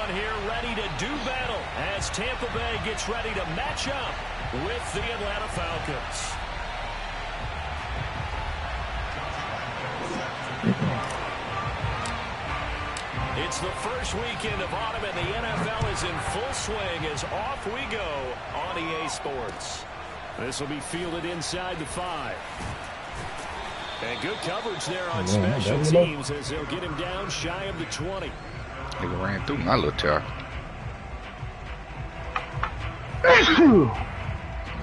one here ready to do battle as Tampa Bay gets ready to match up with the Atlanta Falcons. It's the first weekend of autumn, and the NFL is in full swing as off we go on EA Sports. This will be fielded inside the 5. And good coverage there on special teams as they'll get him down shy of the 20. He ran through my little tail.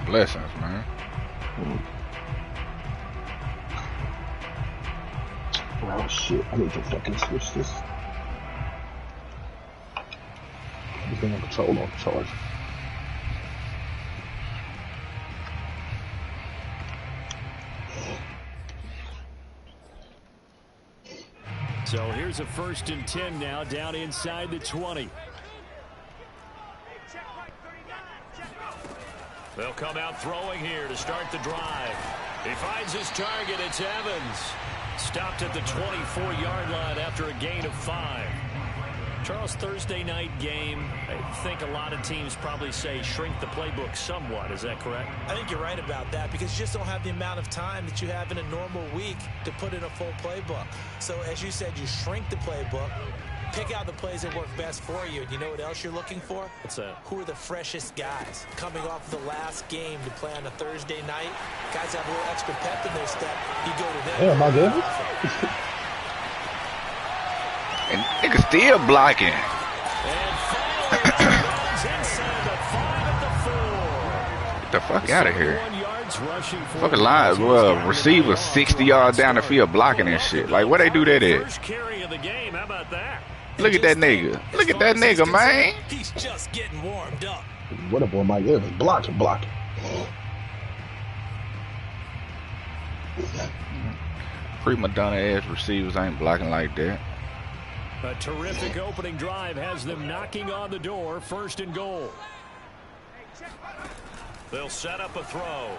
Blessings, man. Oh shit, I need to fucking switch this. Everything on control on charge. So here's a 1st and 10 now, down inside the 20. They'll come out throwing here to start the drive. He finds his target. It's Evans. Stopped at the 24-yard line after a gain of 5. Charles, Thursday night game, I think a lot of teams probably say shrink the playbook somewhat. Is that correct? I think you're right about that because you just don't have the amount of time that you have in a normal week to put in a full playbook. So as you said, you shrink the playbook, pick out the plays that work best for you. And you know what else you're looking for? What's that? Who are the freshest guys coming off the last game to play on a Thursday night? Guys have a little extra pep in their step. You go to them. Yeah, my goodness. And nigga still blocking. Get the fuck out of here. Fucking line, receiver 60 yards down the field blocking and shit. Like, where they do that at? Look at that nigga. Look at that nigga, man. He's just getting warmed up. What a boy Mike Evans blocking. Prima donna ass receivers ain't blocking like that. A terrific opening drive has them knocking on the door. 1st and goal. They'll set up a throw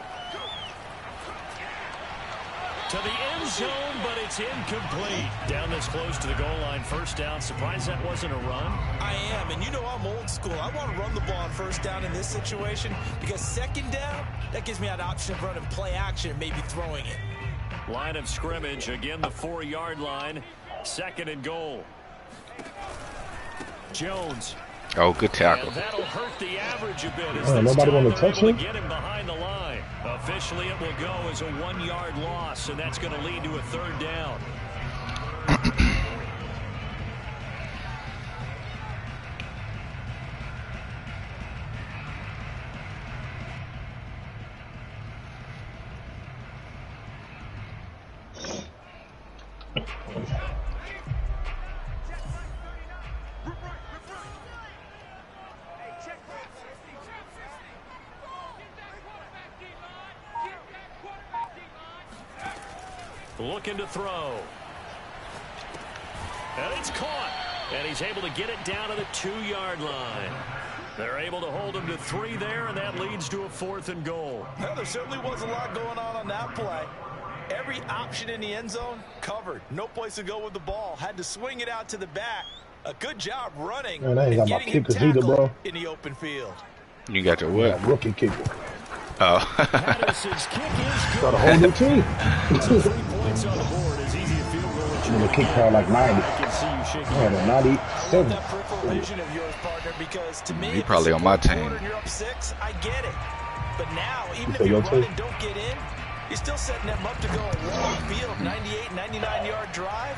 to the end zone, but it's incomplete. Down this close to the goal line, 1st down. Surprised that wasn't a run? I am, and you know I'm old school. I want to run the ball on 1st down in this situation because 2nd down, that gives me an option of running play action and maybe throwing it. Line of scrimmage, again the 4-yard line. 2nd and goal. Jones. Oh, good tackle. And that'll hurt the average a bit as nobody want to touch him? get him behind the line. Officially, it will go as a 1-yard loss, and that's going to lead to a 3rd down. Looking to throw. And it's caught. And he's able to get it down to the 2-yard line. They're able to hold him to 3 there, and that leads to a 4th and goal. Well, there certainly was a lot going on that play. Every option in the end zone covered. No place to go with the ball. Had to swing it out to the back. A good job running Man, I ain't and got my getting him kickers either, bro. tackled in the open field. You got your what? Rookie kicker. Oh. Patterson's kick is good. Got a whole new team. 3 points on the board. As easy a field goal as And the kick power like 90. I can see you shaking. I had a 97. That peripheral vision of yours, partner, because to me, He probably on my team. You're up 6, I get it. But now, even if say you your run team? and don't get in, you're still setting them up to go a long field, 98, 99-yard drive.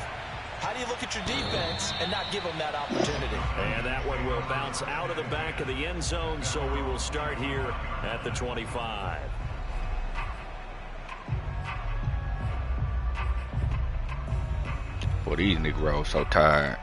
How do you look at your defense and not give them that opportunity? And that one will bounce out of the back of the end zone, so we will start here at the 25. Boy, these Negroes so tired.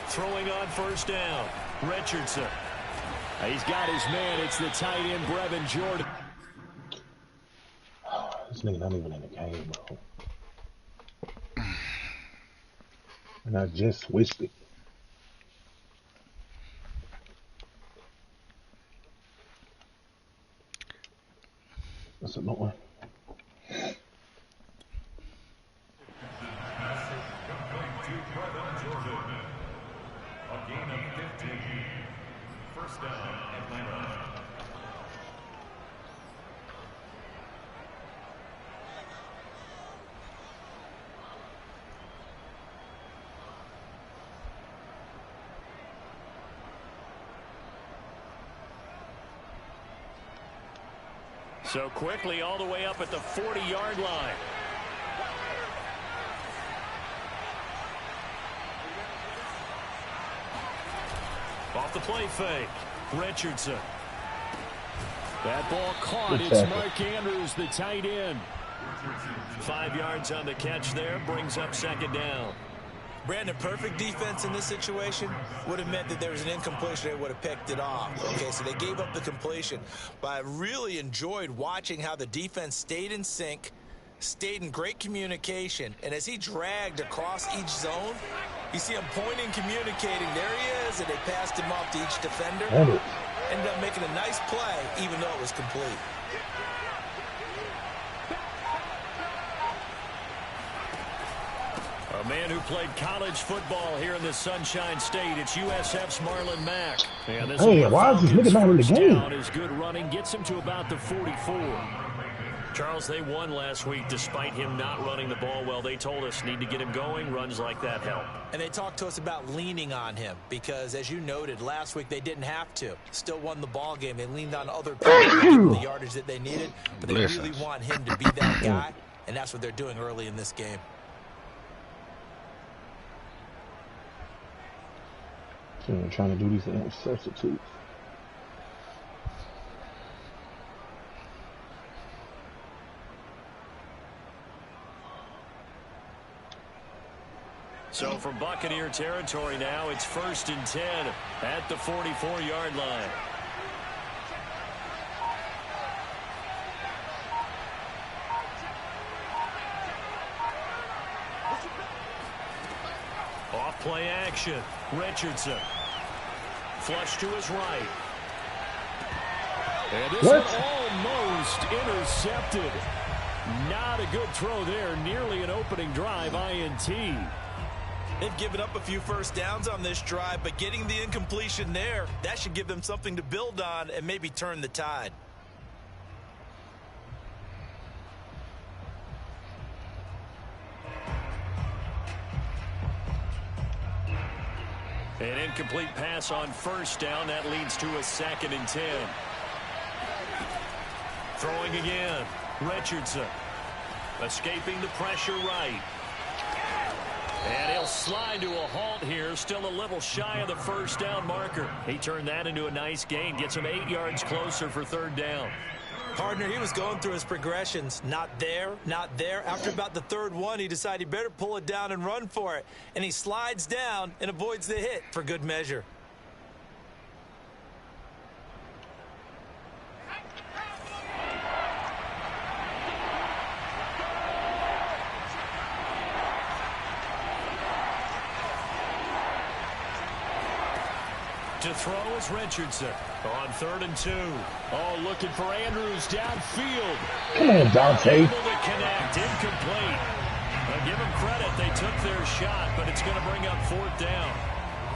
Throwing on 1st down. Richardson. He's got his man. It's the tight end, Brevin Jordan. This nigga not even in the game, bro. And I just switched it. That's annoying. So quickly all the way up at the 40-yard line. Off the play fake. Richardson. That ball caught. It's Mark Andrews, the tight end. 5 yards on the catch there. Brings up second down. Brandon, perfect defense in this situation would have meant that there was an incompletion. They would have picked it off. Okay, so they gave up the completion. But I really enjoyed watching how the defense stayed in sync, stayed in great communication. And as he dragged across each zone, you see him pointing, communicating. There he is, and they passed him off to each defender. Ended up making a nice play, even though it was complete. A man who played college football here in the Sunshine State. It's USF's Marlon Mack. And this why is this nigga not in the game? His good running gets him to about the 44. Charles, they won last week despite him not running the ball well. They told us need to get him going. Runs like that help. And they talked to us about leaning on him because, as you noted, last week they didn't have to. Still won the ball game. They leaned on other people to give them the yardage that they needed. But they really want him to be that guy, and that's what they're doing early in this game. Trying to do these substitutes. So from Buccaneer territory now, it's 1st and 10 at the 44-yard line. Off play action. Richardson. Flush to his right. And this one almost intercepted. Not a good throw there. Nearly an opening drive INT. They've given up a few first downs on this drive, but getting the incompletion there, that should give them something to build on and maybe turn the tide. An incomplete pass on first down. That leads to a 2nd and 10. Throwing again. Richardson. Escaping the pressure right. And he'll slide to a halt here. Still a little shy of the first down marker. He turned that into a nice gain. Gets him 8 yards closer for 3rd down. Partner, he was going through his progressions. Not there, not there. After about the 3rd one, he decided he better pull it down and run for it. And he slides down and avoids the hit for good measure. To throw is Richardson on 3rd and 2. Oh, looking for Andrews downfield. Come on, Dante. Able to connect, incomplete. Give them credit, they took their shot, but it's going to bring up 4th down.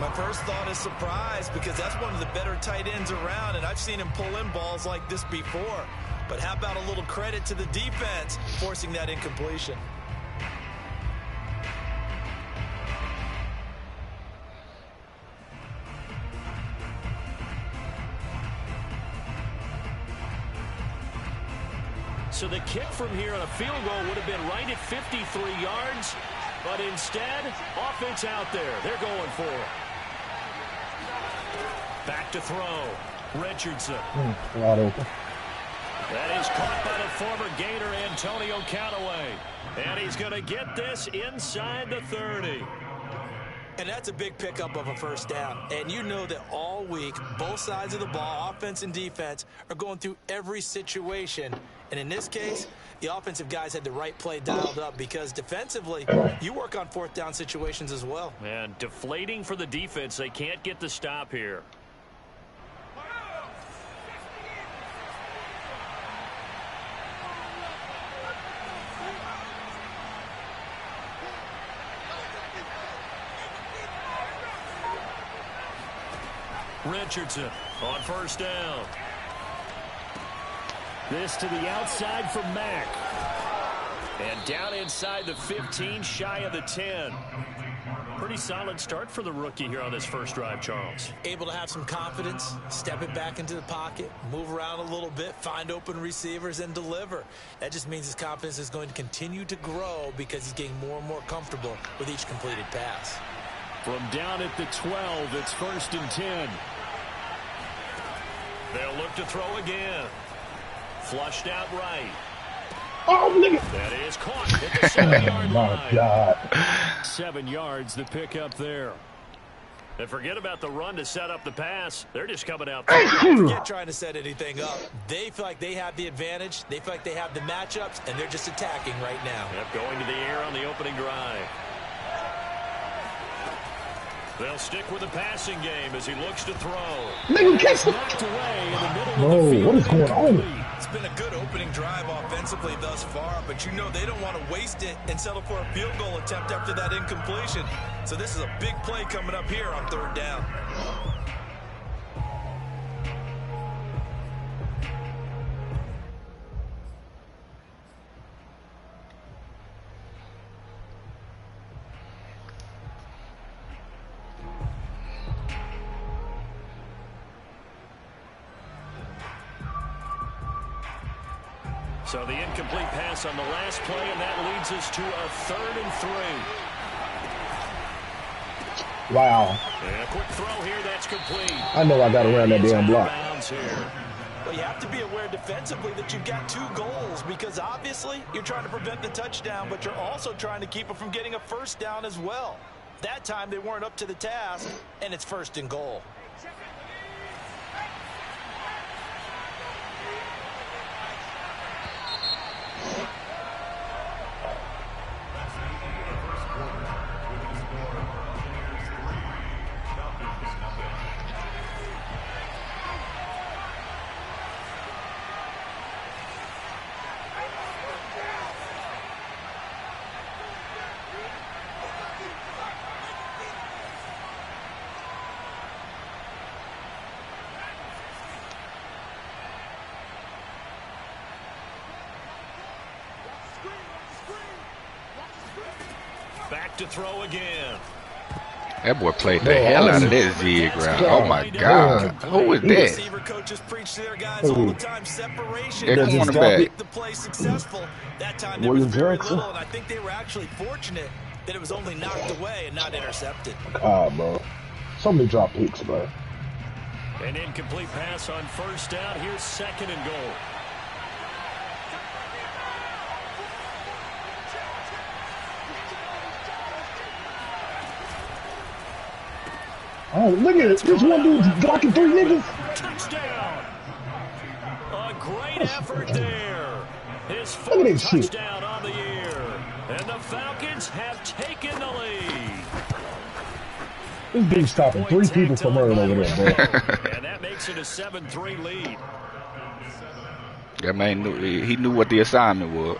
My first thought is surprise because that's one of the better tight ends around, and I've seen him pull in balls like this before. But how about a little credit to the defense forcing that incompletion? So the kick from here on a field goal would have been right at 53 yards. But instead, offense out there. They're going for it. Back to throw. Richardson. Wide open. That is caught by the former Gator Antonio Callaway. And he's going to get this inside the 30. And that's a big pickup of a 1st down. And you know that all week, both sides of the ball, offense and defense, are going through every situation. And in this case, the offensive guys had the right play dialed up because defensively, you work on fourth down situations as well. And deflating for the defense. They can't get the stop here. Richardson on first down. This to the outside for Mack. And down inside the 15, shy of the 10. Pretty solid start for the rookie here on this first drive, Charles. Able to have some confidence, step it back into the pocket, move around a little bit, find open receivers, and deliver. That just means his confidence is going to continue to grow because he's getting more and more comfortable with each completed pass. From down at the 12, it's 1st and 10. They'll look to throw again. Flushed out right. Oh, nigga. That is caught at the 7-yard line. My God. 7 yards, the pickup there. And forget about the run to set up the pass. They're just coming out. Forget trying to set anything up. They feel like they have the advantage. They feel like they have the matchups, and they're just attacking right now. Yep, going to the air on the opening drive. They'll stick with the passing game as he looks to throw. Nigga, catch Knocked away in the middle of the Bro, field. what is going on? It's been a good opening drive offensively thus far, but you know they don't want to waste it and settle for a field goal attempt after that incompletion. So this is a big play coming up here on 3rd down. So the incomplete pass on the last play, and that leads us to a 3rd and 3. Wow. And a quick throw here, that's complete. I know I got to run that damn block. Well, you have to be aware defensively that you've got 2 goals because obviously you're trying to prevent the touchdown, but you're also trying to keep it from getting a 1st down as well. That time they weren't up to the task, and it's 1st and goal. Back to throw again. That boy played the hell out of that zig route. Oh my God. Who is that? Receiver coaches preach to their guys all the time. Separation. That cornerback. The play successful. That time there was very little, and I think they were actually fortunate that it was only knocked away and not intercepted. Bro. So many drop picks, bro. An incomplete pass on 1st down. Here's 2nd and goal. Oh, look at it. This one dude's blocking 3 niggas. Touchdown. A great effort there. His Look at 4th this shit. touchdown on the year. And the Falcons have taken the lead. This dude's stopping 3 people from running over there, bro. And that makes it a 7-3 lead. That man knew, he knew what the assignment was.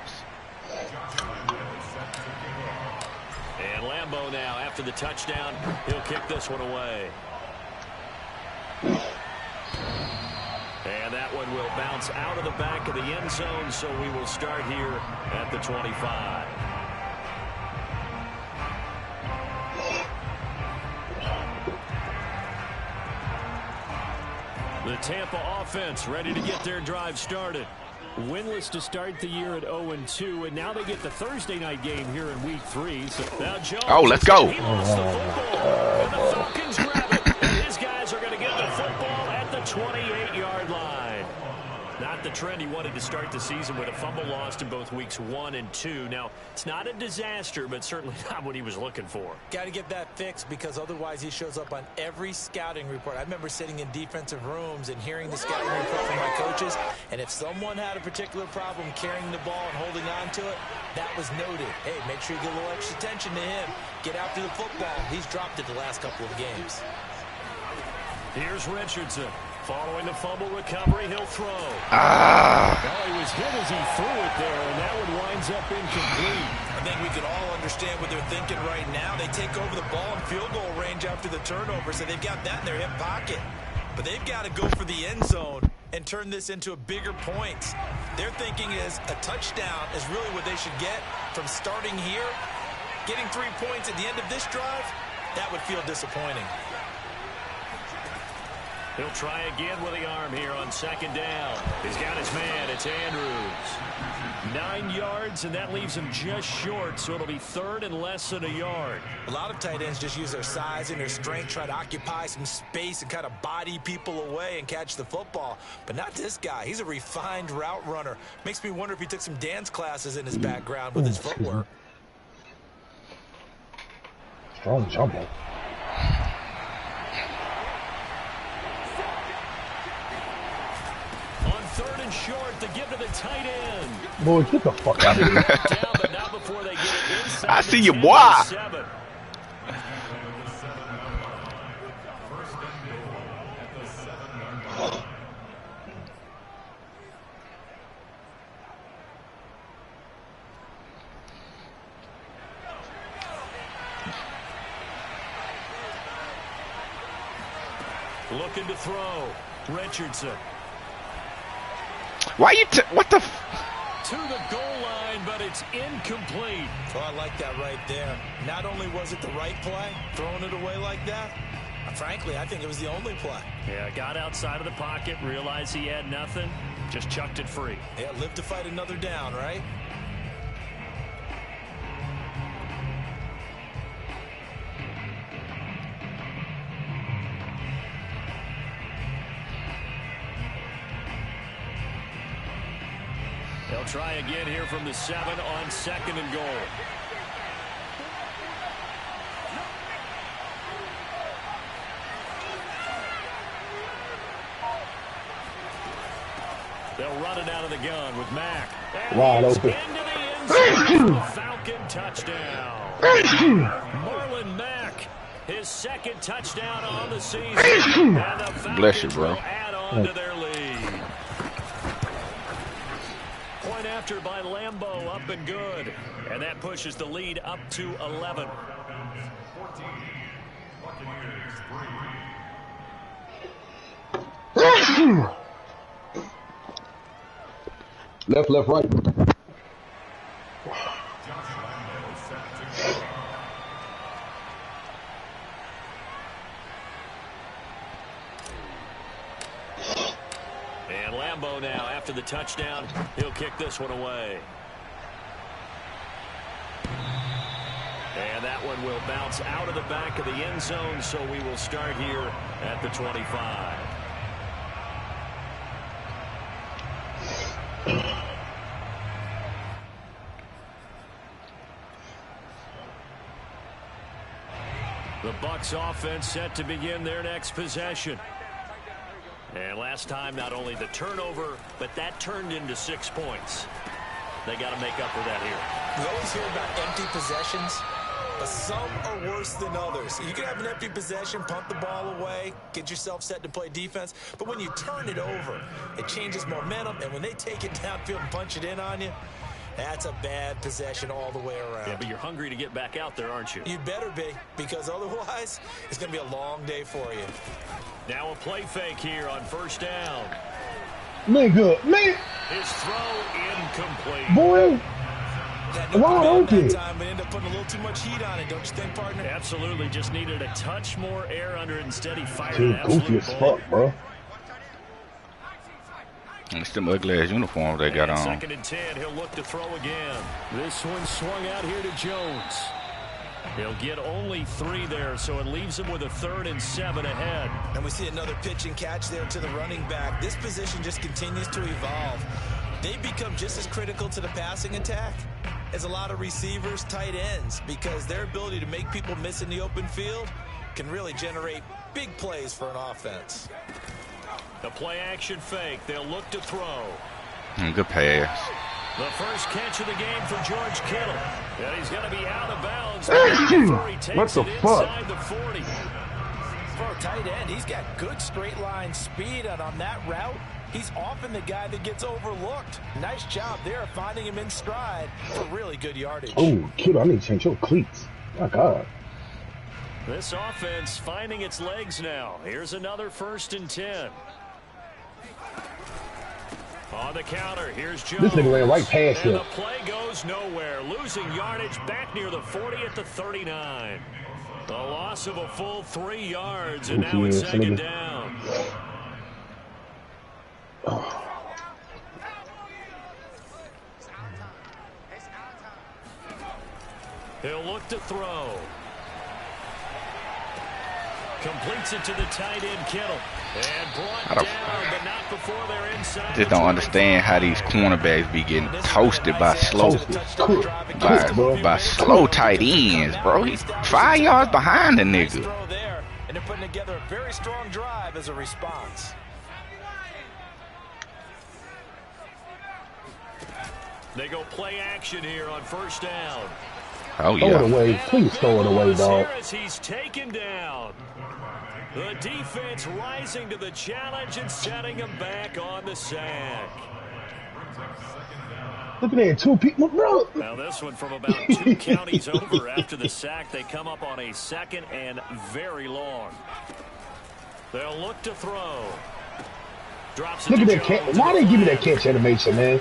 And Lambeau now, after the touchdown, he'll kick this one away. And that one will bounce out of the back of the end zone, so we will start here at the 25. The Tampa offense ready to get their drive started. Winless to start the year at 0-2, and now they get the Thursday night game here in Week 3. So now Jones, Oh, let's go. He lost the football, and the Falcons grab it. And his guys are going to get the football at the 28-yard line. Not the trend he wanted to start the season with a fumble lost in both weeks 1 and 2. Now, it's not a disaster, but certainly not what he was looking for. Got to get that fixed because otherwise he shows up on every scouting report. I remember sitting in defensive rooms and hearing the scouting report from my coaches, and if someone had a particular problem carrying the ball and holding on to it, that was noted. Hey, make sure you get a little extra attention to him. Get after the football. He's dropped it the last couple of games. Here's Richardson. Following the fumble recovery, he'll throw. Well, he was hit as he threw it there, and that one winds up incomplete. I think we can all understand what they're thinking right now. They take over the ball in field goal range after the turnover, so they've got that in their hip pocket. But they've got to go for the end zone and turn this into a bigger point. Their thinking is a touchdown is really what they should get from starting here. Getting 3 points at the end of this drive, that would feel disappointing. He'll try again with the arm here on second down. He's got his man. It's Andrews. 9 yards, and that leaves him just short, so it'll be third and less than a yard. A lot of tight ends just use their size and their strength, try to occupy some space and kind of body people away and catch the football. But not this guy. He's a refined route runner. Makes me wonder if he took some dance classes in his background with his footwork. Strong jumping. Third and short to give to the tight end. Boy, get the fuck out of here. Down, but not before they get it inside. I see you, boy. Looking to throw. Richardson. Why you what the to the goal line, but it's incomplete. Well, I like that right there. Not only was it the right play, throwing it away like that, frankly, I think it was the only play. Yeah, got outside of the pocket, realized he had nothing, just chucked it free. Yeah, live to fight another down, right? They'll try again here from the 7 on second and goal. They'll run it out of the gun with Mack. Wide open. Into the end zone. Falcon touchdown. Marlon Mack, his second touchdown on the season. And the Falcons bless you, bro. will add on to their lead. Point after by Lambeau, up and good. And that pushes the lead up to 11. Left, right. And Lambeau now, after the touchdown, he'll kick this one away. And that one will bounce out of the back of the end zone, so we will start here at the 25. The Bucs offense set to begin their next possession. And last time, not only the turnover, but that turned into 6 points. They got to make up for that here. We always hear about empty possessions, but some are worse than others. You can have an empty possession, punt the ball away, get yourself set to play defense, but when you turn it over, it changes momentum, and when they take it downfield and punch it in on you, that's a bad possession all the way around. Yeah, but you're hungry to get back out there, aren't you? You better be, because otherwise, it's going to be a long day for you. Now a play fake here on first down. Nigga, man. His throw incomplete. Boy. Wide open. Time, but end up putting a little too much heat on it, don't you think, partner? Absolutely, just needed a touch more air under it. Instead, he fired Dude, an absolute goofy as ball. fuck, bro. It's them ugly ass uniforms they got on. Second and 10, he'll look to throw again. This one swung out here to Jones. He'll get only 3 there, so it leaves him with a 3rd and 7 ahead. And we see another pitch and catch there to the running back. This position just continues to evolve. They become just as critical to the passing attack as a lot of receivers, tight ends, because their ability to make people miss in the open field can really generate big plays for an offense. The play action fake. They'll look to throw. Good pass. The first catch of the game for George Kittle. And he's going to be out of bounds. What the fuck? Inside the 40. For a tight end, he's got good straight line speed, and on that route, he's often the guy that gets overlooked. Nice job there of finding him in stride for really good yardage. Oh, kid, I need to change your cleats. My God. This offense finding its legs now. Here's another 1st and 10. On the counter, here's Jones. This nigga ran right past him. And the play goes nowhere. Losing yardage back near the 40 at the 39. The loss of a full 3 yards, and now it's 2nd down. He'll look to throw. Completes it to the tight end, Kittle. And brought down, but not before they're inside. Just don't understand how these cornerbacks be getting toasted by slow tight ends, bro. He's 5 yards behind the nigga. And they're putting together a very strong drive as a response. They go play action here on 1st down. Oh, yeah. Throw it away. Please throw it away, dog. He's taken down. The defense rising to the challenge and setting him back on the sack. Look at that, 2 people, bro. Now this one from about 2 counties over after the sack. They come up on a 2nd and very long. They'll look to throw. Drops it. Look at that catch. Why they give me that catch animation, man?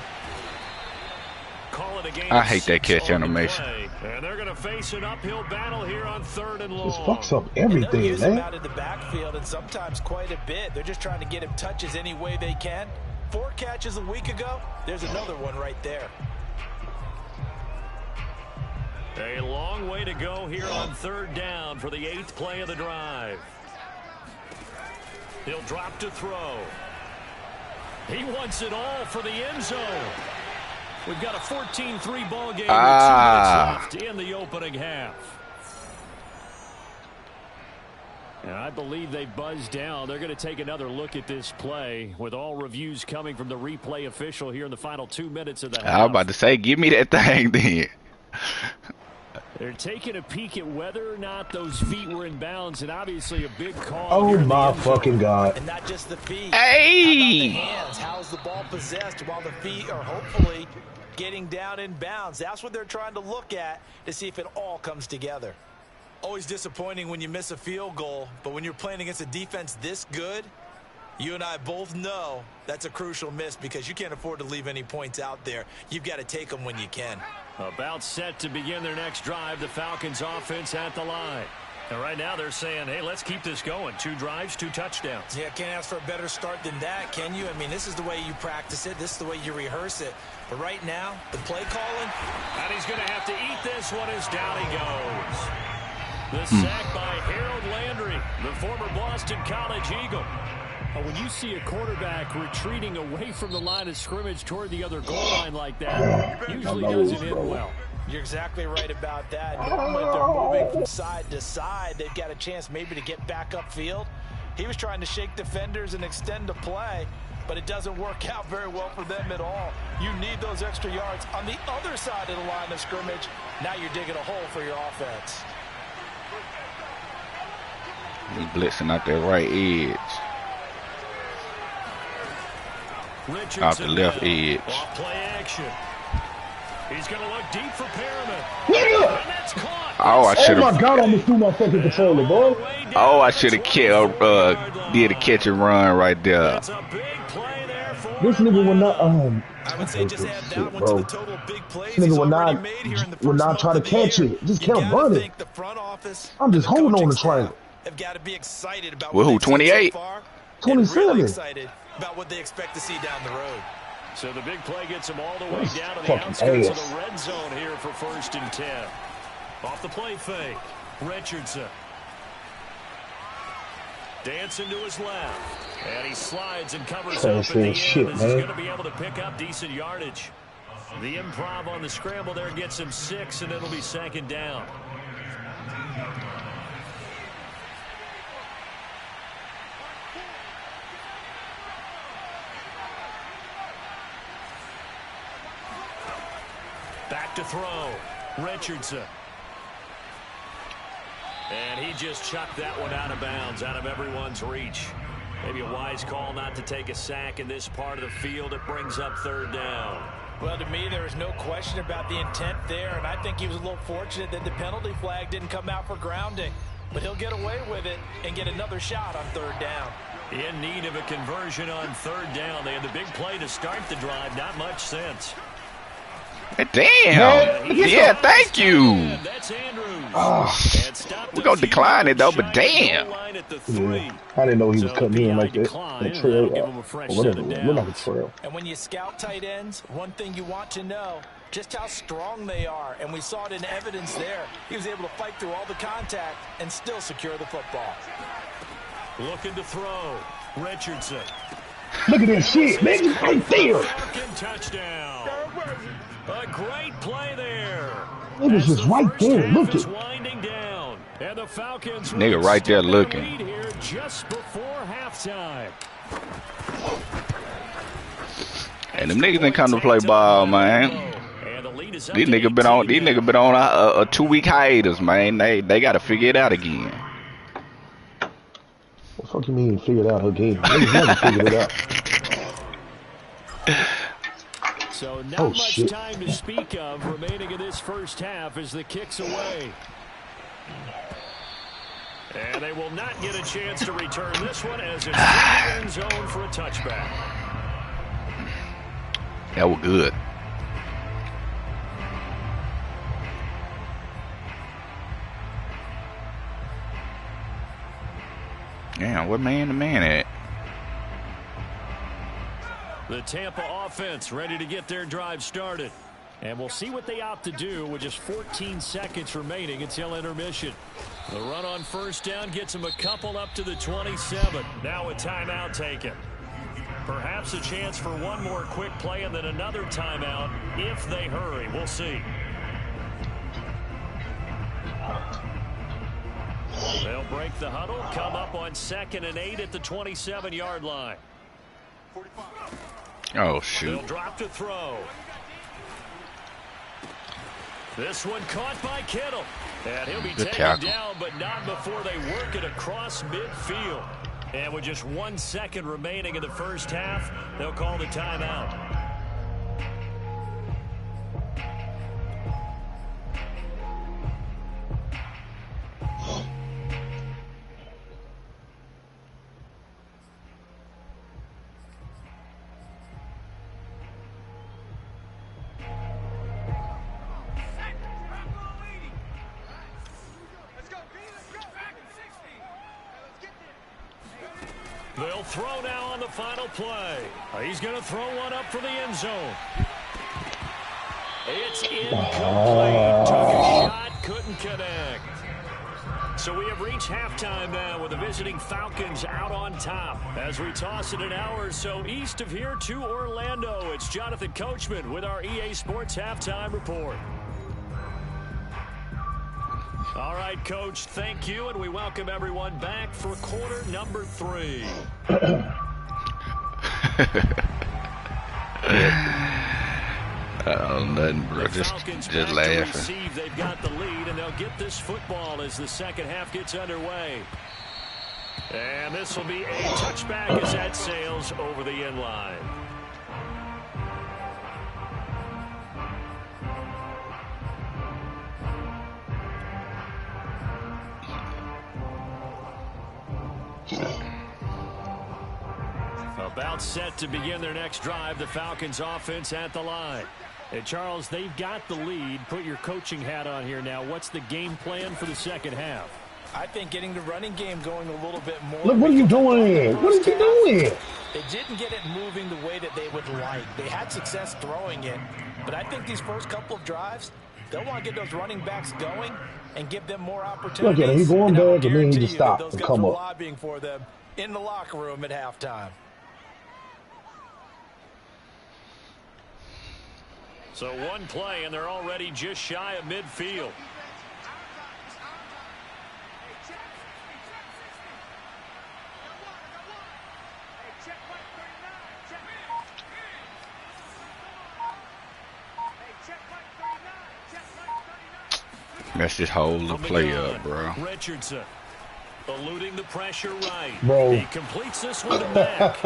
I hate that catch animation. And they're going to face an uphill battle here on 3rd and long. This fucks up everything, man. Him out in the backfield, and sometimes quite a bit. They're just trying to get him touches any way they can. 4 catches a week ago. There's another one right there. A long way to go here on 3rd down for the 8th play of the drive. He'll drop to throw. He wants it all for the end zone. We've got a 14-3 ball game with 2 minutes left in the opening half. And I believe they buzzed down. They're going to take another look at this play with all reviews coming from the replay official here in the final 2 minutes of the half. I was about to say, give me that thing then. They're taking a peek at whether or not those feet were in bounds, and obviously a big call. Oh my fucking God. And not just the feet. Hey! How about the hands? How's the ball possessed while the feet are hopefully getting down in bounds? That's what they're trying to look at to see if it all comes together. Always disappointing when you miss a field goal, but when you're playing against a defense this good, you and I both know that's a crucial miss because you can't afford to leave any points out there. You've got to take them when you can. About set to begin their next drive, the Falcons offense at the line. And right now they're saying, hey, let's keep this going. 2 drives, 2 touchdowns. Yeah, can't ask for a better start than that, can you? I mean, this is the way you practice it. This is the way you rehearse it. But right now, the play calling. And he's going to have to eat this one as down he goes. The sack by Harold Landry, the former Boston College Eagle. When you see a quarterback retreating away from the line of scrimmage toward the other goal line like that, usually doesn't end well. You're exactly right about that. Normally, if they're moving from side to side, they've got a chance maybe to get back upfield. He was trying to shake defenders and extend the play, but it doesn't work out very well for them at all. You need those extra yards on the other side of the line of scrimmage. Now you're digging a hole for your offense. He's blitzing out that right edge. Richardson off the left edge. Off play action. He's going to look deep for Perriman. Nigga! And that's caught. Oh, I should Oh have. my God, I almost threw my fucking controller, boy. Oh, I should have did a catch and run right there. That's a big play there for This nigga will not. I would say just add that one bro. to the total big plays This he's nigga will already not. made here in the Will first not month try to of the catch year. it. Just You kept gotta running. think the front office I'm just and the holding on coaching to trying. staff have got to be excited about Well, what who, they've seen 28? so far, and 27. really excited about what they expect to see down the road. So the big play gets him all the way down to the Fucking outskirts of ass. the red zone here for 1st and 10. Off the play fake. Richardson. Dancing to his left. And he slides and covers up at the end. This is going to be able to pick up decent yardage. The improv on the scramble there gets him 6, and it'll be 2nd down. Back to throw. Richardson. And he just chucked that one out of bounds, out of everyone's reach. Maybe a wise call not to take a sack in this part of the field. It brings up 3rd down. Well, to me, there is no question about the intent there, and I think he was a little fortunate that the penalty flag didn't come out for grounding. But he'll get away with it and get another shot on 3rd down. In need of a conversion on 3rd down. They had the big play to start the drive. Not much sense. Damn. Yeah, thank you. That's Andrews. We're going to decline it, though, but damn. Yeah. I didn't know he was cutting in like that. A trail, whatever. Look like a trail. And when you scout tight ends, one thing you want to know, just how strong they are. And we saw it in evidence there. He was able to fight through all the contact and still secure the football. Looking to throw. Richardson. Look at that shit, man. Right there. Touchdown. A great play there. It was just right there. Look at winding down. And the Falcons nigga right there looking. Here just before halftime. And them niggas ain't come to play ball, man. These niggas been on a 2-week hiatus, man. They got to figure it out again. What the fuck you mean figured out her game? They never figured it out. So not much time to speak of remaining in this first half as the kick's away. And they will not get a chance to return this one as it's in the end zone for a touchback. That was good. Damn, what man to man at? The Tampa offense ready to get their drive started. And we'll see what they opt to do with just 14 seconds remaining until intermission. The run on 1st down gets them a couple up to the 27. Now a timeout taken. Perhaps a chance for one more quick play and then another timeout if they hurry. We'll see. They'll break the huddle, come up on 2nd and 8 at the 27-yard line. Oh, shoot. They'll drop to throw. This one caught by Kittle. And he'll be taken down, but not before they work it across midfield. And with just 1 second remaining in the first half, they'll call the timeout. They'll throw now on the final play. He's going to throw one up for the end zone. It's incomplete. Took a shot, couldn't connect. So we have reached halftime now with the visiting Falcons out on top. As we toss it an hour or so east of here to Orlando, it's Jonathan Coachman with our EA Sports Halftime Report. All right, Coach, thank you, and we welcome everyone back for quarter number 3. Oh, nothing, bro. Just laughing. They've got the lead, and they'll get this football as the second half gets underway. And this will be a touchback as that sails over the end line. About set to begin their next drive, the Falcons offense at the line. And Charles, they've got the lead. Put your coaching hat on here now. What's the game plan for the second half? I think getting the running game going a little bit more. Look, what are you doing? What are you doing? They didn't get it moving the way that they would like. They had success throwing it, but I think these first couple of drives, They'll want to get those running backs going and give them more opportunities. Look at him. He's going back, and then he just stopped those and guys come are up. lobbying for them in the locker room at halftime. So one play, and they're already just shy of midfield. Mess this whole play up, bro. Richardson eluding the pressure right. Bro. He completes this one to Mack.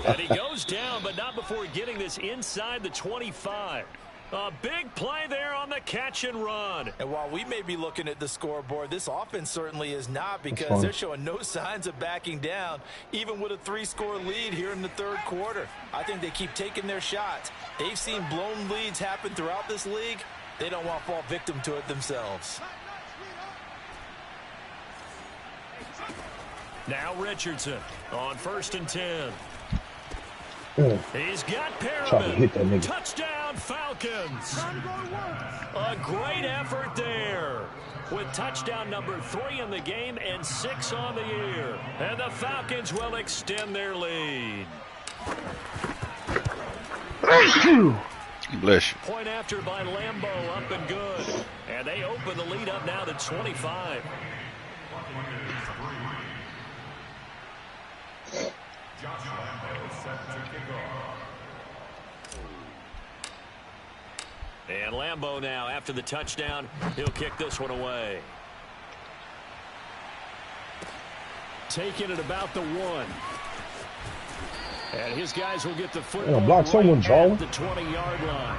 And he goes down, but not before getting this inside the 25. A big play there on the catch and run. And while we may be looking at the scoreboard, this offense certainly is not, because they're showing no signs of backing down, even with a 3-score lead here in the third quarter. I think they keep taking their shots. They've seen blown leads happen throughout this league. They don't want to fall victim to it themselves. Now Richardson on 1st and 10. He's got Perriman. Touchdown, Falcons. A great effort there, with touchdown number 3 in the game and 6 on the year. And the Falcons will extend their lead. Bless you. Point after by Lambeau, up and good. And they open the lead up now to 25. And Lambeau now, after the touchdown, he'll kick this one away. Taking it about the 1. And his guys will get the football block someone, Charlie. at the 20-yard line.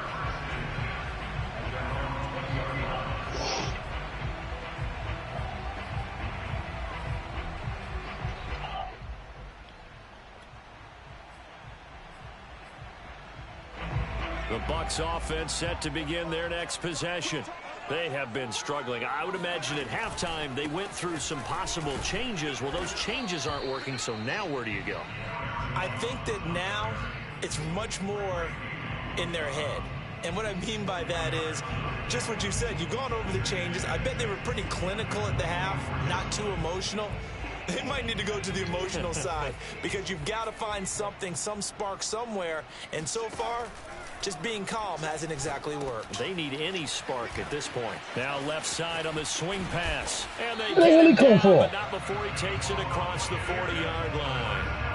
The Bucs offense set to begin their next possession. They have been struggling. I would imagine at halftime they went through some possible changes. Well, those changes aren't working, so now where do you go? I think that now it's much more in their head. And what I mean by that is just what you said. You've gone over the changes. I bet they were pretty clinical at the half, not too emotional. They might need to go to the emotional side, because you've got to find something, some spark somewhere. And so far, just being calm hasn't exactly worked. They need any spark at this point. Now left side on the swing pass. And they Where get he it come down, from? but not before he takes it across the 40-yard line.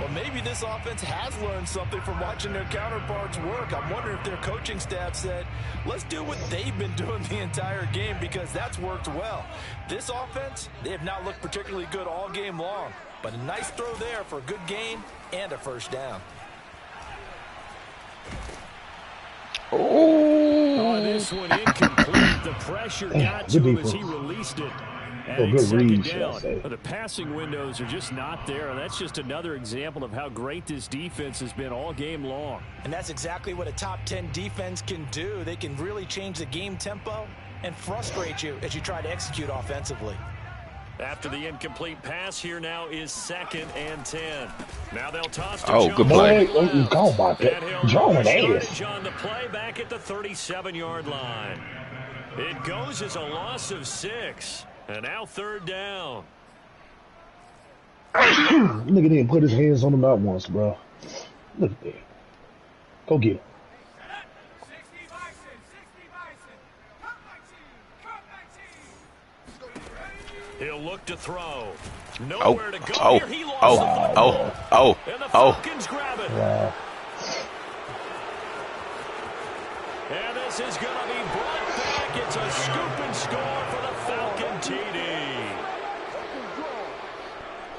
Well, maybe this offense has learned something from watching their counterparts work. I'm wondering if their coaching staff said, let's do what they've been doing the entire game, because that's worked well. This offense, they have not looked particularly good all game long, but a nice throw there for a good gain and a first down. Oh, this one incomplete. The pressure got to him as he released it. And good second read, down. say. The passing windows are just not there, and that's just another example of how great this defense has been all game long. And that's exactly what a top 10 defense can do. They can really change the game tempo and frustrate you as you try to execute offensively. After the incomplete pass, here now is 2nd and 10. Now they'll toss to Oh, Jones. good play. Boy, what you talking about And he'll that? John rush ass. yardage on the play back at the 37-yard line. It goes as a loss of 6. And now 3rd down. Nigga didn't put his hands on him not once, bro. Look at that. Go get him. He'll look to throw. Nowhere to go Oh, here. He lost oh, the football. oh, And the oh. Falcons grab it. Wow. And this is going to be brought back. It's a scoop and score for the Falcon TD.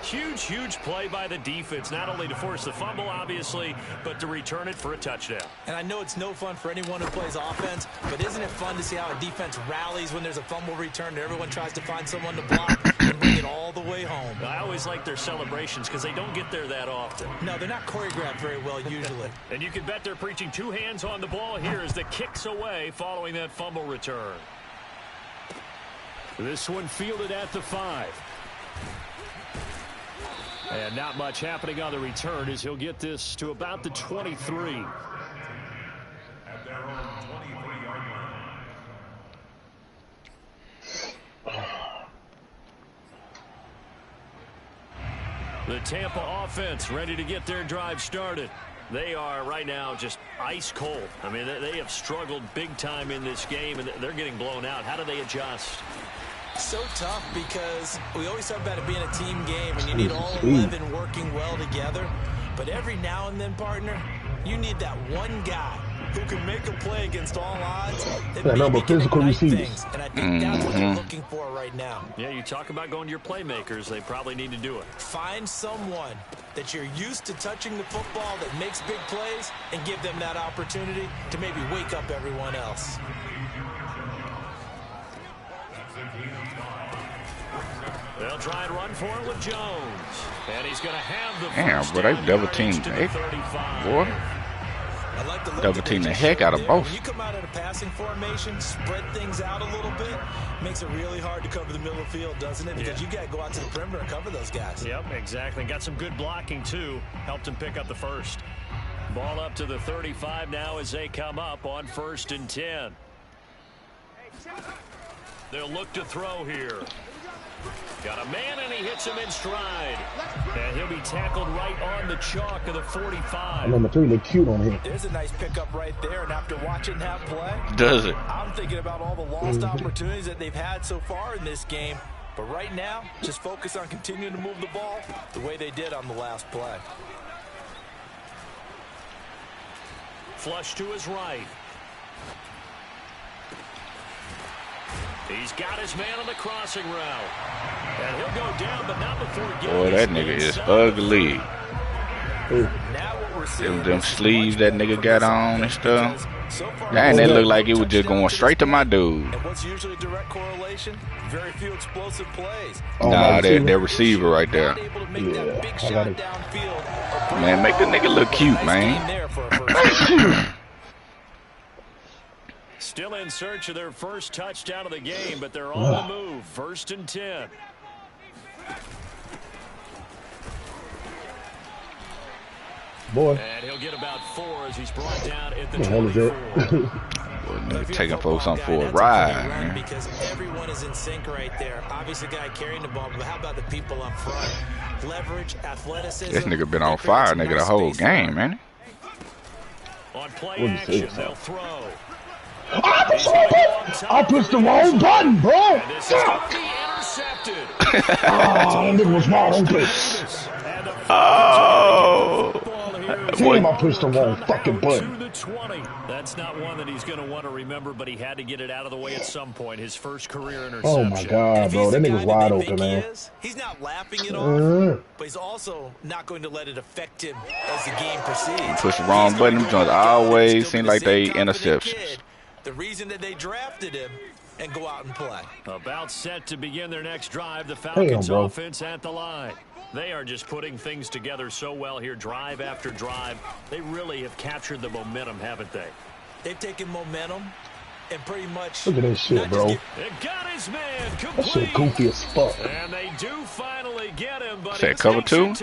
Huge, huge play by the defense, not only to force the fumble, obviously, but to return it for a touchdown. And I know it's no fun for anyone who plays offense, but isn't it fun to see how a defense rallies when there's a fumble return and everyone tries to find someone to block and bring it all the way home? I always like their celebrations because they don't get there that often. No, they're not choreographed very well usually. And you can bet they're preaching 2 hands on the ball here as the kicks away following that fumble return. This one fielded at the 5. And not much happening on the return as he'll get this to about the 23. The Tampa offense ready to get their drive started. They are right now just ice cold. I mean, they have struggled big time in this game, and they're getting blown out. How do they adjust? So tough because we always talk about it being a team game, and you need all 11 working well together. But every now and then, partner, you need that one guy who can make a play against all odds. That number of physical receivers. And I think that's what they're looking for right now. Yeah, you talk about going to your playmakers. They probably need to do it. Find someone that you're used to touching the football that makes big plays and give them that opportunity to maybe wake up everyone else. They'll try and run for it with Jones. And he's going to have the damn, but they double teamed boy. Double team the heck out of both. When you come out of a passing formation, spread things out a little bit, makes it really hard to cover the middle of the field, doesn't it? Because you got to go out to the perimeter and cover those guys. Yep, exactly. Got some good blocking, too. Helped him pick up the first. Ball up to the 35 now as they come up on 1st and 10. They'll look to throw here. Got a man, and he hits him in stride. And he'll be tackled right on the chalk of the 45. Number 3 look cute on him. There's a nice pickup right there, and after watching that play, does it? I'm thinking about all the lost opportunities that they've had so far in this game. But right now, just focus on continuing to move the ball the way they did on the last play. Flush to his right. He's got his man on the crossing route. And he'll go down, but not before getting boy, that nigga is ugly. Them sleeves that nigga got on and stuff. Dang, that look like it was just going straight to my dude. And what's usually a direct correlation? Very few explosive plays. Nah, that receiver right there. Yeah, man, make the nigga look cute, man. Still in search of their first touchdown of the game, but they're on the move. 1st and 10. Boy. And he'll get about 4 as he's brought down at the 24. Boy, taking folks on for a ride, man. Because everyone is in sync right there. Obviously, the guy carrying the ball, but how about the people up front? Leverage, athleticism. This nigga been on fire, nigga, the whole game, man. On play action, they'll throw. I pushed the wrong button, bro. And this is intercepted. Oh, nigga was wide open. Oh. Damn, I pushed the wrong fucking button. That's not one that he's going to want to remember, but he had to get it out of the way at some point. His first career interception. Oh my God, bro, that nigga's wide open, man. He's not laughing it off, but he's also not going to let it affect him as the game proceeds. Push the wrong button. Them joints always seem like they interceptions. The reason that they drafted him and go out and play. About set to begin their next drive. The Falcons offense at the line. They are just putting things together so well here, drive after drive. They really have captured the momentum, haven't they? They've taken momentum and pretty much... Look at that shit, bro. They got his man complete. That shit goofy as fuck. And they do finally get him, but it's cover 2?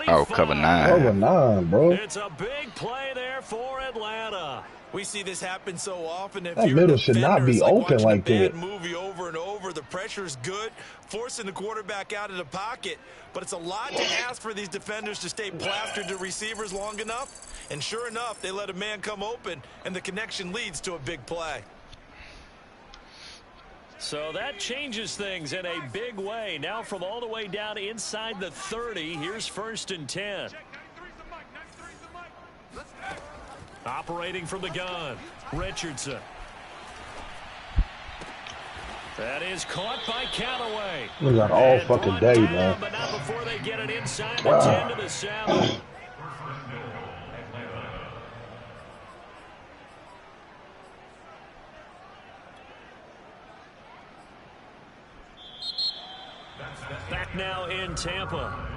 Oh, cover 9. Cover 9, bro. It's a big play there for Atlanta. We see this happen so often. If that middle should not be open like that. Movie over and over. The pressure's good, forcing the quarterback out of the pocket. But it's a lot to ask for these defenders to stay plastered to receivers long enough. And sure enough, they let a man come open, and the connection leads to a big play. So that changes things in a big way. Now from all the way down inside the 30, here's 1st and 10. Operating from the gun, Richardson. That is caught by Callaway. We got all fucking day, man. But not before they get it inside the 10 to the 7. Back now in Tampa.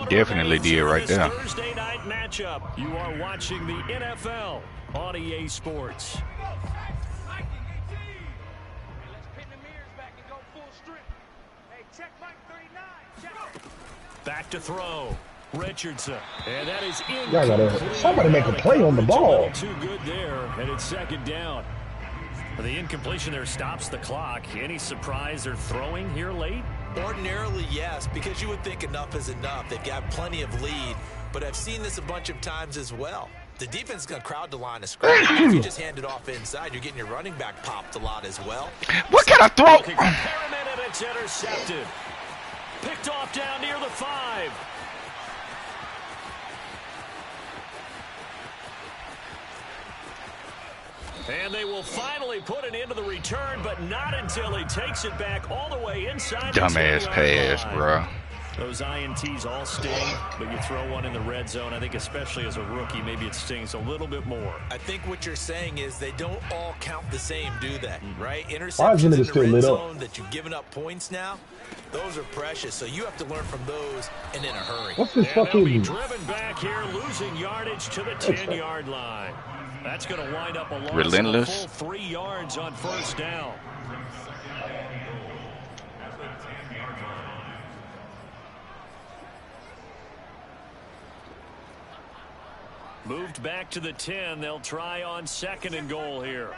Definitely did right there. Thursday night matchup. You are watching the NFL on EA Sports. Back to throw. Richardson. And that is incomplete. Somebody make a play on the ball. Too good there, and it's 2nd down. The incompletion there stops the clock. Any surprise they're throwing here late? Ordinarily, yes, because you would think enough is enough. They've got plenty of lead, but I've seen this a bunch of times as well. The defense is going to crowd the line of scrimmage. If you just hand it off inside, you're getting your running back popped a lot as well. What kind of throw? It's intercepted. Picked off down near the 5. And they will finally put it into the return, but not until he takes it back all the way inside. Dumbass pass, bro. Those INTs all sting, but you throw one in the red zone, I think especially as a rookie, maybe it stings a little bit more. I think what you're saying is they don't all count the same, do they? Right? Interceptions in the red zone that you've given up points now, those are precious, so you have to learn from those and in a hurry. What's this and fucking... they'll be driven back here, losing yardage to the 10-yard line. That's going to wind up a loss Relentless. of a full 3 yards on first down. Moved back to the 10. They'll try on 2nd and goal here.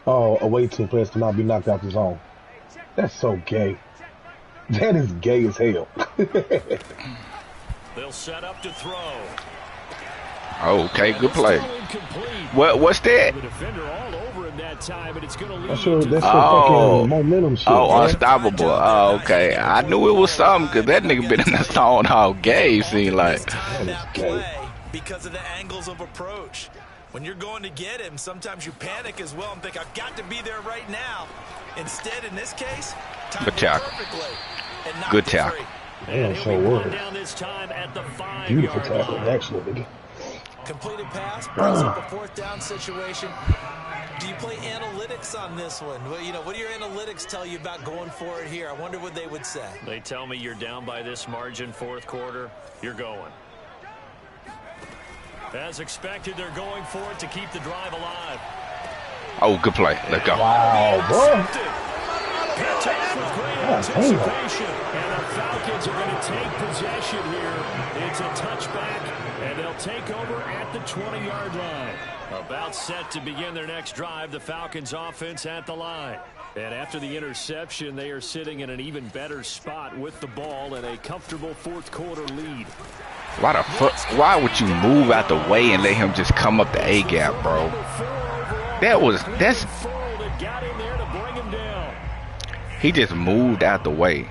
Oh, away team players cannot be knocked out the zone. That's so gay. That is gay as hell. They'll set up to throw. Okay, good play. What's that? The defender all over him that time, but it's going to lead. That's fucking momentum shit. Oh, unstoppable. Oh, okay. I knew it was something because that nigga been in the zone all game, seemed like. That play because of the angles of approach. When you're going to get him, sometimes you panic as well and think, I've got to be there right now. Instead, in this case, good tackle. Good tackle. Damn, so worried. Beautiful tackle, actually, nigga. Completed pass, brings up a 4th down situation. Do you play analytics on this one? Well, you know, what do your analytics tell you about going for it here? I wonder what they would say. They tell me you're down by this margin 4th quarter, you're going. As expected, they're going for it to keep the drive alive. Oh, good play. Let's go. Wow, bro. Picked off with great anticipation. And the Falcons are going to take possession here. It's a touchback, and they'll take over at the 20-yard line. About set to begin their next drive, the Falcons offense at the line. And after the interception, they are sitting in an even better spot with the ball and a comfortable 4th quarter lead. Why the fuck? Why would you move out the way and let him just come up the A gap, bro? That's. He just moved out the way.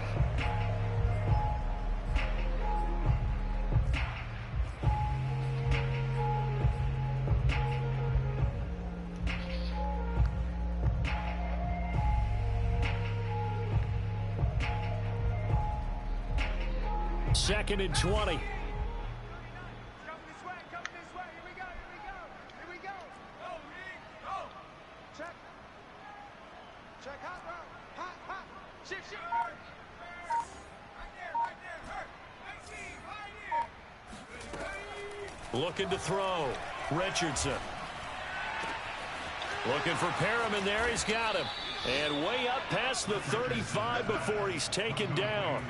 Second and 20. Looking to throw. Richardson. Looking for Perriman there. He's got him. And way up past the 35 before he's taken down.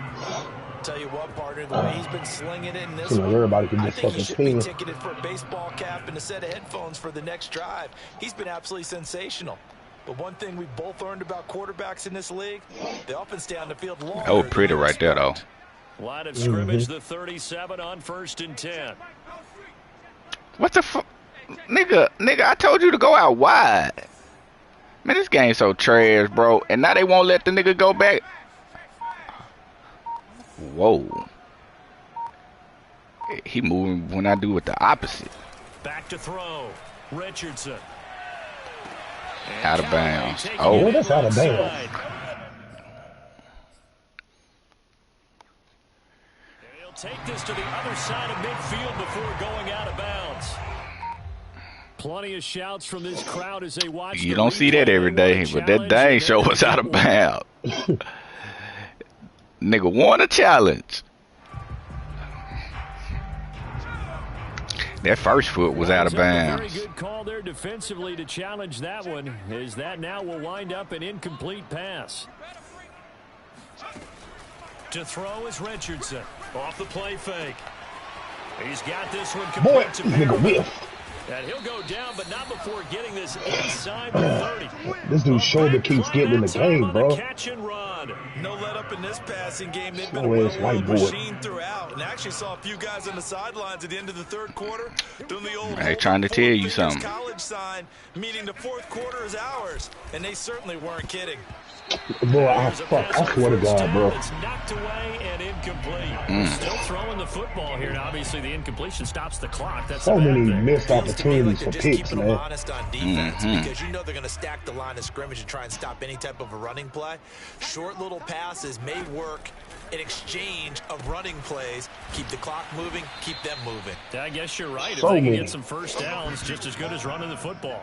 Tell you what, partner, the way he's been slinging it in this one, everybody can I just think he should be fucking ticketed for a baseball cap and a set of headphones for the next drive. He's been absolutely sensational. But one thing we've both learned about quarterbacks in this league, they often stay on the field longer. Oh, pretty right there, though. Line of scrimmage, the 37 on 1st and 10. What the fuck? Nigga, I told you to go out wide. Man, this game's so trash, bro. And now they won't let the nigga go back. Whoa. He moving when I do it the opposite. Back to throw. Richardson. Out of bounds. Oh, that's out of bounds. He'll take this to the other side of midfield before going out of bounds. Plenty of shouts from this crowd as they watch. You don't see that every day, but that dang show was out of bounds. Nigga won a challenge. That first foot was out of bounds. Very good call there defensively to challenge that one, as that now will wind up an incomplete pass. To throw is Richardson. Off the play fake. He's got this one complete to Perriman. And he'll go down, but not before getting this inside the 30. This dude's shoulder keeps getting in the game, bro. Catch and run. No let up in this passing game. They've been Slow a ass well-oiled whiteboard. machine throughout. And actually saw a few guys on the sidelines at the end of the third quarter doing the old Hey, trying to tell you something. college sign, meaning the fourth quarter is ours. And they certainly weren't kidding. Boy, I swear to God, bro. It's knocked away and incomplete. Still throwing the football here. And obviously, the incompletion stops the clock. That's So many thing. missed opportunities for Just picks, keeping them man. honest on defense because you know they're going to stack the line of scrimmage and try and stop any type of a running play. Short little passes may work in exchange of running plays. Keep the clock moving, keep them moving. I guess you're right. So if they can many. get some first downs, just as good as running the football.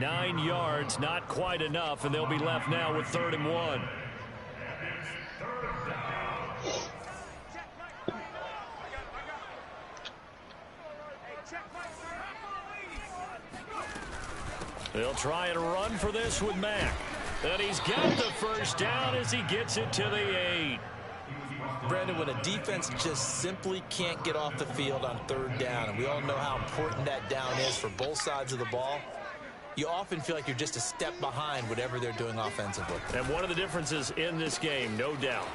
9 yards, not quite enough, and they'll be left now with 3rd and 1. They'll try and run for this with Mack. And he's got the first down as he gets it to the 8. Brandon, when a defense just simply can't get off the field on 3rd down, and we all know how important that down is for both sides of the ball, you often feel like you're just a step behind whatever they're doing offensively. And one of the differences in this game, no doubt.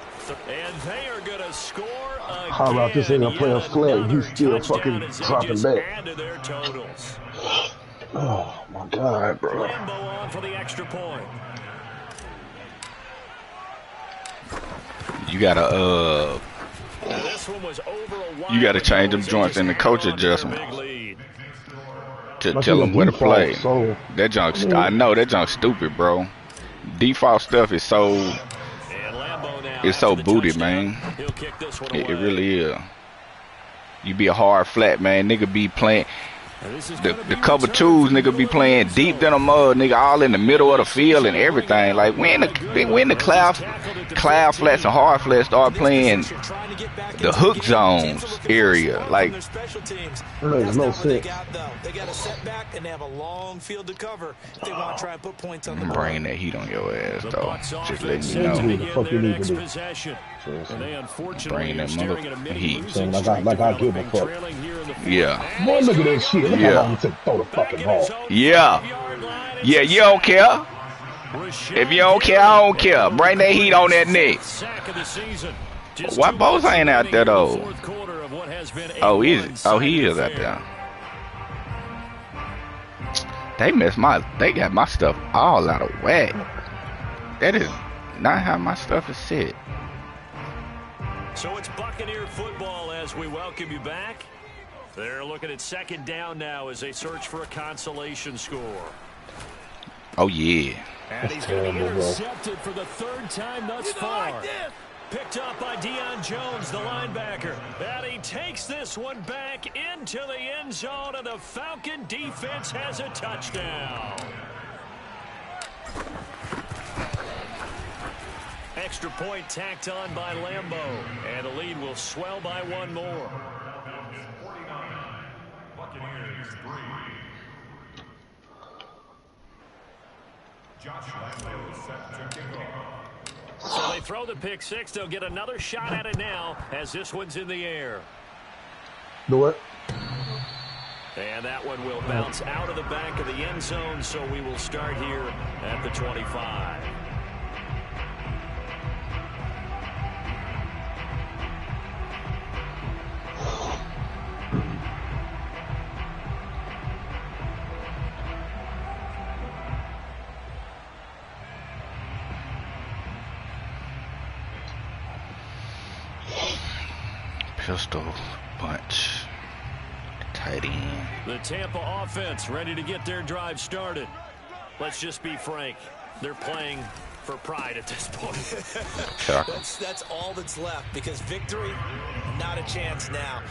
And they are going to score again. How about this nigga playing flat and he's still fucking dropping back? Add to their totals. Oh, my God, bro. Lambo on for the extra point. You gotta Now this one was over a while you gotta change them ago, joints in the coach held on to their adjustment big lead. to Must tell be them the where to default, play. so- That junk's I know that junk's stupid, bro. Default stuff is so And Lambo now it's so after the booty, touchdown, man. He'll kick this one It away. really is. You be a hard flat, man. Nigga be playing the cover twos. Nigga be playing deep than a mud. Nigga all in the middle of the field and everything. Like when the cloud flats and hard flats start playing the hook zones area, like Makes no sense. They got a setback and they have a long field to cover if they want to try and put points on the I'm board. bringing that heat on your ass, The though. Bucs Just offense letting you set to know. What the fuck begin you their need to next do? possession. And they unfortunately Bringing are that staring at a motherfucking mini heat. losing Like streak I give a developing, fuck. trailing here in the fourth. Yeah. And Boy, he's look at going that shit. Look Yeah. how long it took to throw the back fucking in ball. his own Yeah. 5-yard line. It's Yeah, a you don't care. Rashad If you don't care, I don't care. Bring that heat on that neck. sack of the season. Just Why 2 Bo's minutes ain't out remaining there, in the though? fourth quarter of what has been a Oh, he one-sided is out affair. there. They got my stuff all out of whack. That is not how my stuff is set. So it's Buccaneer football as we welcome you back. They're looking at 2nd down now as they search for a consolation score. Oh yeah. And he's going to be terrible, bro. intercepted for the 3rd time thus far. Picked up by Deion Jones, the linebacker. And he takes this one back into the end zone, and the Falcon defense has a touchdown. Extra point tacked on by Lambo, and the lead will swell by 1 more. Buccaneers 3. Josh Lambo set to kick off. So they throw the pick 6. They'll get another shot at it now as this one's in the air. Do it. And that one will bounce out of the back of the end zone, so we will start here at the 25. Pistol bunch. Tight end. The Tampa offense ready to get their drive started. Let's just be frank. They're playing for pride at this point. That's all that's left because victory, not a chance now.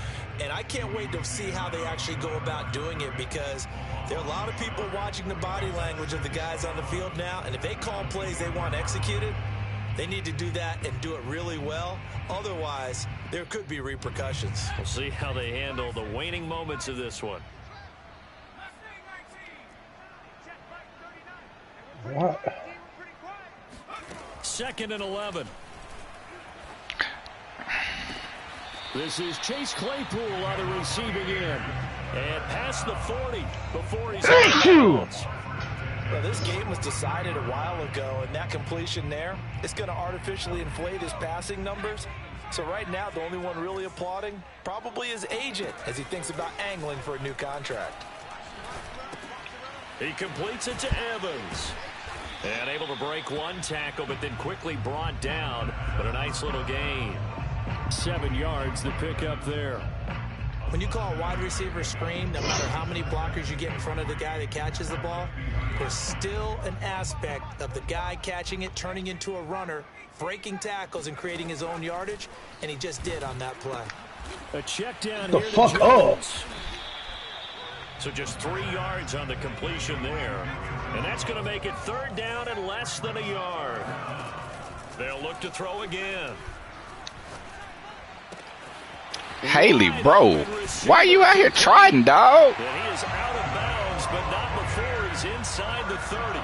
And I can't wait to see how they actually go about doing it because there are a lot of people watching the body language of the guys on the field now. And if they call plays they want executed, they need to do that and do it really well. Otherwise, there could be repercussions. We'll see how they handle the waning moments of this one. What? 2nd and 11. This is Chase Claypool on the receiving end. And past the 40 before he's Thank you. Well, this game was decided a while ago, and that completion there is going to artificially inflate his passing numbers. So right now, the only one really applauding probably his agent as he thinks about angling for a new contract. He completes it to Evans. And able to break one tackle, but then quickly brought down. But a nice little gain. 7 yards to pick up there. When you call a wide receiver screen, no matter how many blockers you get in front of the guy that catches the ball, there's still an aspect of the guy catching it, turning into a runner, breaking tackles and creating his own yardage, and he just did on that play. A check down The here fuck to Jones. So just 3 yards on the completion there. And that's going to make it 3rd down and less than a yard. They'll look to throw again. Haley, bro, why are you out here trying, dog? And he is out of bounds, but not before he's inside the 30.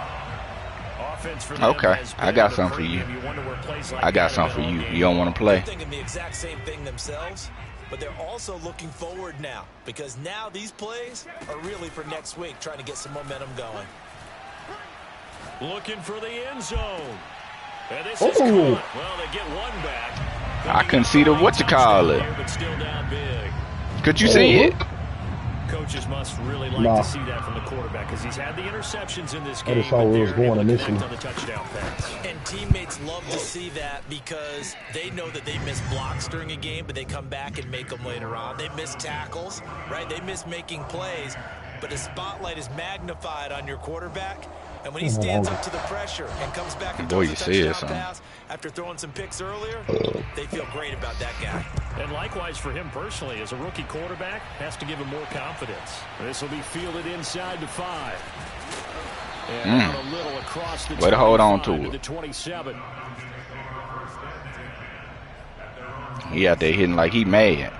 Offense for them Okay, has I been got the something for you. premium. Wonder where plays like I got that something for have been you. all You don't want to play? They're thinking the exact same thing themselves, but they're also looking forward now because now these plays are really for next week, trying to get some momentum going. Looking for the end zone. And this Ooh. is caught. Well, they get one back. I couldn't see the what you call it. But still down big. Could you see it? Coaches must really like Nah. to see that from the quarterback because he's had the interceptions in this I game. just saw but where it was they're able going to initially. connect on the touchdown pass. And teammates love to see that because they know that they miss blocks during a game, but they come back and make them later on. They miss tackles, right? They miss making plays, but the spotlight is magnified on your quarterback. And when he stands up to the pressure and comes back and Boy, throws a you see it, touchdown son. pass after throwing some picks earlier, they feel great about that guy. And likewise for him personally, as a rookie quarterback, has to give him more confidence. This will be fielded inside the 5. And out a little across the Way to hold on to 25 it. the 27. He out there hitting like he mad.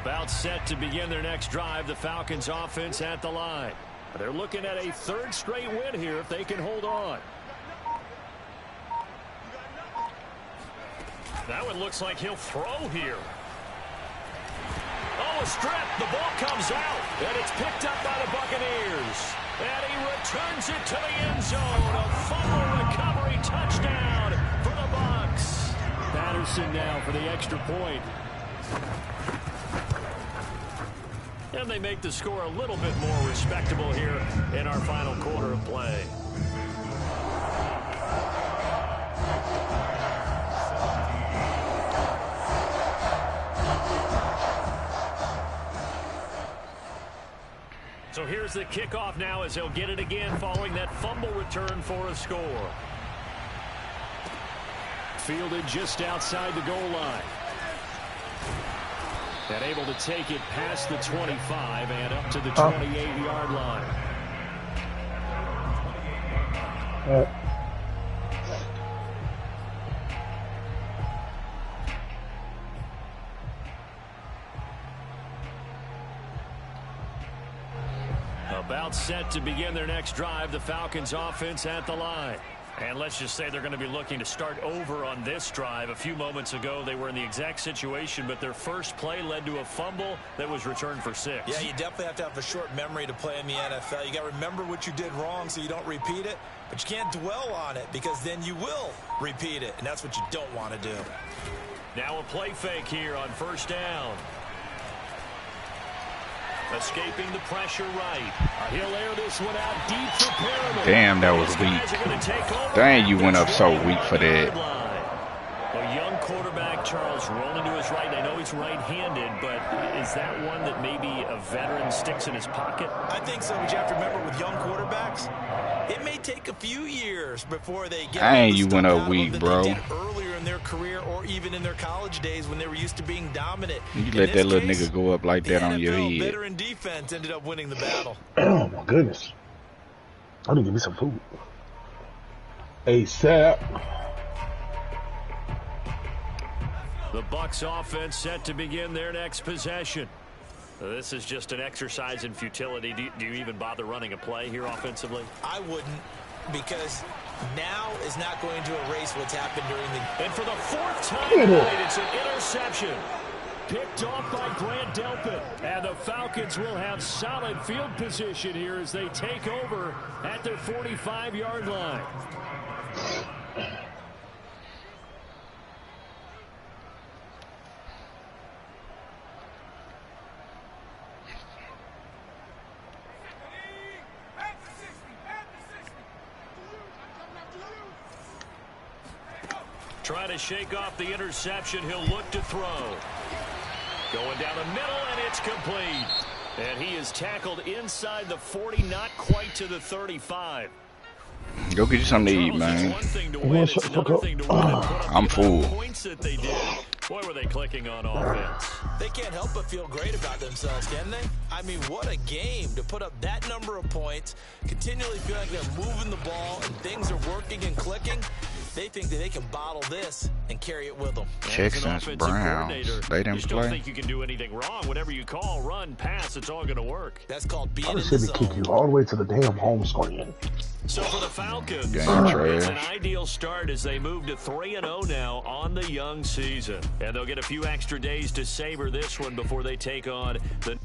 About set to begin their next drive, the Falcons offense at the line. They're looking at a 3rd straight win here if they can hold on. That one looks like he'll throw here. Oh, a strip. The ball comes out, and it's picked up by the Buccaneers. And he returns it to the end zone. A fumble recovery touchdown for the Bucs. Patterson now for the extra point. And they make the score a little bit more respectable here in our final quarter of play. So here's the kickoff now as he'll get it again following that fumble return for a score. Fielded just outside the goal line. And able to take it past the 25 and up to the 28-yard line. About set to begin their next drive, the Falcons offense at the line. And let's just say they're going to be looking to start over on this drive. A few moments ago, they were in the exact situation, but their first play led to a fumble that was returned for 6. Yeah, you definitely have to have a short memory to play in the NFL. You got to remember what you did wrong so you don't repeat it, but you can't dwell on it because then you will repeat it, and that's what you don't want to do. Now a play fake here on 1st down. Escaping the pressure right. He'll air this one out deep for Perriman. Damn, that was weak. Dang, you went up so weak for that. A young quarterback, Charles, rolling to his right. I know he's right-handed, but is that one that maybe a veteran sticks in his pocket? I think so, but you have to remember with young quarterbacks, it may take a few years before they get Dang, you went up out of weak, them bro. They did earlier in their career or even in their college days when they were used to being dominant. You In let this that little case, nigga go up like that on your NFL head. veteran defense ended up winning the battle. Oh my goodness. I need to give me some food. ASAP. The Bucs offense set to begin their next possession. This is just an exercise in futility. Do you even bother running a play here offensively? I wouldn't, because now is not going to erase what's happened during the... And for the fourth time tonight, it's an interception. Picked off by Grant Delpit. And the Falcons will have solid field position here as they take over at their 45-yard line. Trying to shake off the interception. He'll look to throw. Going down the middle, and it's complete. And he is tackled inside the 40, not quite to the 35. Go get you something to eat, man. I'm full. Boy, were they clicking on offense. They can't help but feel great about themselves, can they? I mean, what a game to put up that number of points, continually feel like they're moving the ball and things are working and clicking. They think that they can bottle this and carry it with them. Texans, Browns, they didn't you play. Don't think you can do anything wrong. Whatever you call, run, pass, it's all going to work. That's called being in the Honestly, they kick you all the way to the damn home screen. So for the Falcons, Game it's an trash. ideal start as they move to 3-0 now on the young season. And they'll get a few extra days to savor this one before they take on the...